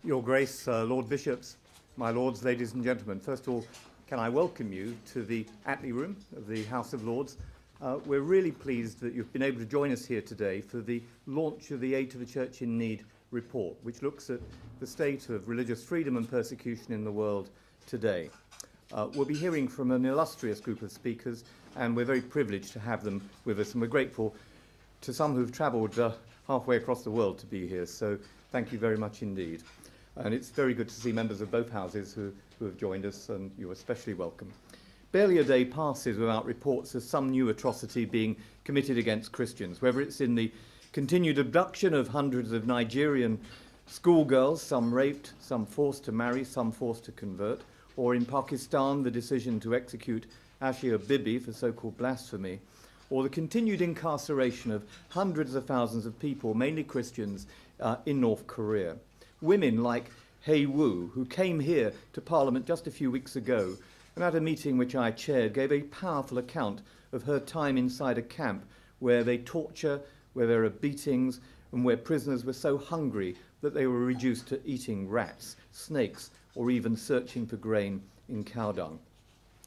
Your Grace, Lord Bishops, my lords, ladies and gentlemen, first of all, can I welcome you to the Attlee Room of the House of Lords. We're really pleased that you've been able to join us here today for the launch of the Aid to the Church in Need report, which looks at the state of religious freedom and persecution in the world today. We'll be hearing from an illustrious group of speakers, and we're very privileged to have them with us, and we're grateful to some who've travelled halfway across the world to be here, so thank you very much indeed. And it's very good to see members of both houses who have joined us, and you're especially welcome. Barely a day passes without reports of some new atrocity being committed against Christians, whether it's in the continued abduction of hundreds of Nigerian schoolgirls, some raped, some forced to marry, some forced to convert, or in Pakistan, the decision to execute Ashia Bibi for so-called blasphemy, or the continued incarceration of hundreds of thousands of people, mainly Christians, in North Korea. Women like Hei Wu, who came here to Parliament just a few weeks ago, and at a meeting which I chaired, gave a powerful account of her time inside a camp where they torture, where there are beatings, and where prisoners were so hungry that they were reduced to eating rats, snakes, or even searching for grain in cow dung.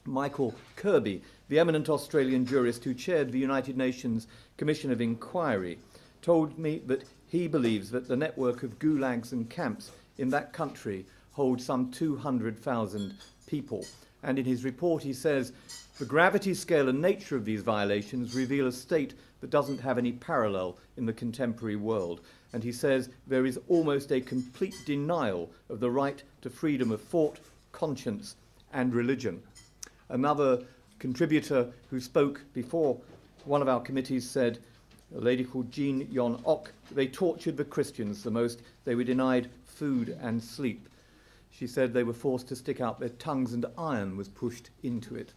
Michael Kirby, the eminent Australian jurist who chaired the United Nations Commission of Inquiry, told me that he believes that the network of gulags and camps in that country holds some 200,000 people. And in his report he says, the gravity, scale and nature of these violations reveal a state that doesn't have any parallel in the contemporary world. And he says there is almost a complete denial of the right to freedom of thought, conscience and religion. Another contributor who spoke before one of our committees said, a lady called Jean Yon Ok, they tortured the Christians the most. They were denied food and sleep. She said they were forced to stick out their tongues and iron was pushed into it.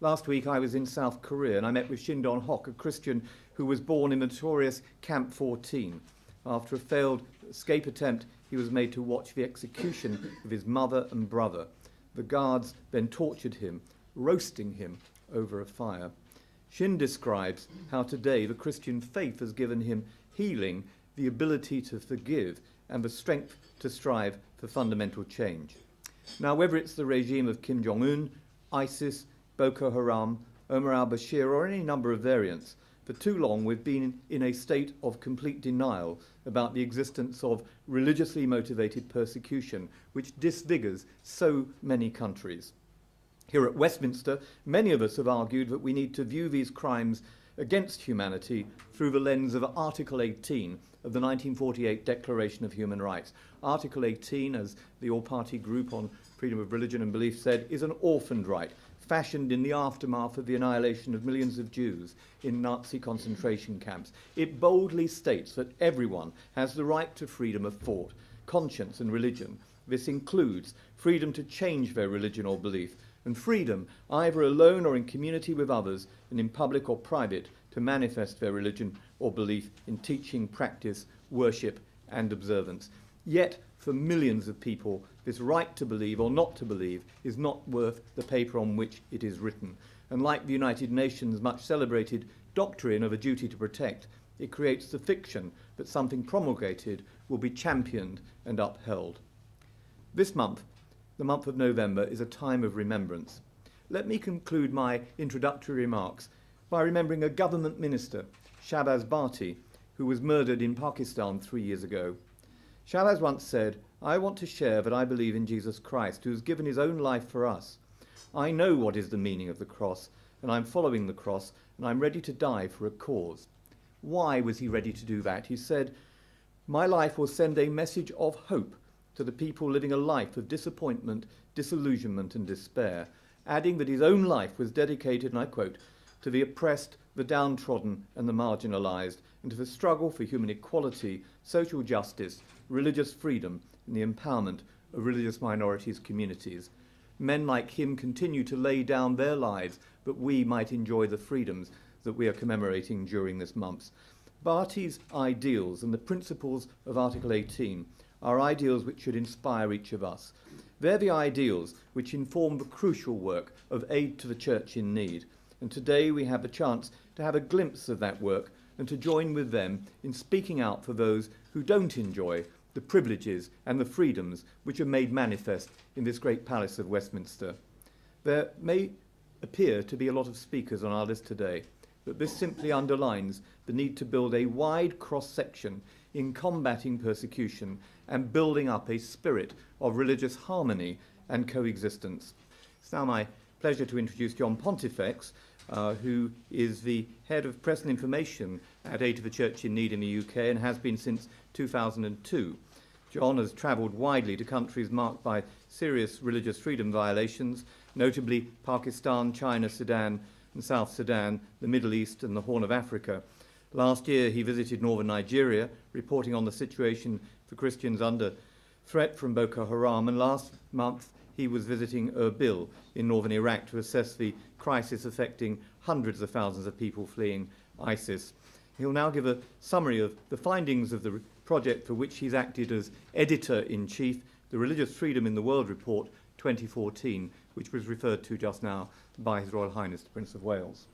Last week I was in South Korea and I met with Shin Don-hok, a Christian who was born in the notorious Camp 14. After a failed escape attempt, he was made to watch the execution of his mother and brother. The guards then tortured him, roasting him over a fire. Shin describes how today the Christian faith has given him healing, the ability to forgive, and the strength to strive for fundamental change. Now, whether it's the regime of Kim Jong-un, ISIS, Boko Haram, Omar al-Bashir, or any number of variants, for too long we've been in a state of complete denial about the existence of religiously motivated persecution, which disfigures so many countries. Here at Westminster, many of us have argued that we need to view these crimes against humanity through the lens of Article 18 of the 1948 Declaration of Human Rights. Article 18, as the all-party group on freedom of religion and belief said, is an orphaned right, fashioned in the aftermath of the annihilation of millions of Jews in Nazi concentration camps. It boldly states that everyone has the right to freedom of thought, conscience and religion. This includes freedom to change their religion or belief, and freedom, either alone or in community with others, and in public or private, to manifest their religion or belief in teaching, practice, worship, and observance. Yet, for millions of people, this right to believe or not to believe is not worth the paper on which it is written. And like the United Nations' much celebrated doctrine of a duty to protect, it creates the fiction that something promulgated will be championed and upheld. This month, the month of November, is a time of remembrance. Let me conclude my introductory remarks by remembering a government minister, Shahbaz Bhatti, who was murdered in Pakistan 3 years ago. Shahbaz once said, "I want to share that I believe in Jesus Christ, who has given his own life for us. I know what is the meaning of the cross, and I'm following the cross, and I'm ready to die for a cause." Why was he ready to do that? He said, "My life will send a message of hope to the people living a life of disappointment, disillusionment and despair," adding that his own life was dedicated, and I quote, "to the oppressed, the downtrodden and the marginalised, and to the struggle for human equality, social justice, religious freedom and the empowerment of religious minorities communities." Men like him continue to lay down their lives that we might enjoy the freedoms that we are commemorating during this month. Bhatti's ideals and the principles of Article 18 are ideals which should inspire each of us. They're the ideals which inform the crucial work of aid to the church in need. And today we have the chance to have a glimpse of that work and to join with them in speaking out for those who don't enjoy the privileges and the freedoms which are made manifest in this great palace of Westminster. There may appear to be a lot of speakers on our list today, but this simply underlines the need to build a wide cross-section in combating persecution and building up a spirit of religious harmony and coexistence. It's now my pleasure to introduce John Pontifex, who is the head of press and information at Aid to the Church in Need in the UK and has been since 2002. John has travelled widely to countries marked by serious religious freedom violations, notably Pakistan, China, Sudan and South Sudan, the Middle East and the Horn of Africa. Last year he visited northern Nigeria, reporting on the situation for Christians under threat from Boko Haram, and last month he was visiting Erbil in northern Iraq to assess the crisis affecting hundreds of thousands of people fleeing ISIS. He'll now give a summary of the findings of the project for which he's acted as Editor-in-Chief, the Religious Freedom in the World Report 2014, which was referred to just now by His Royal Highness the Prince of Wales.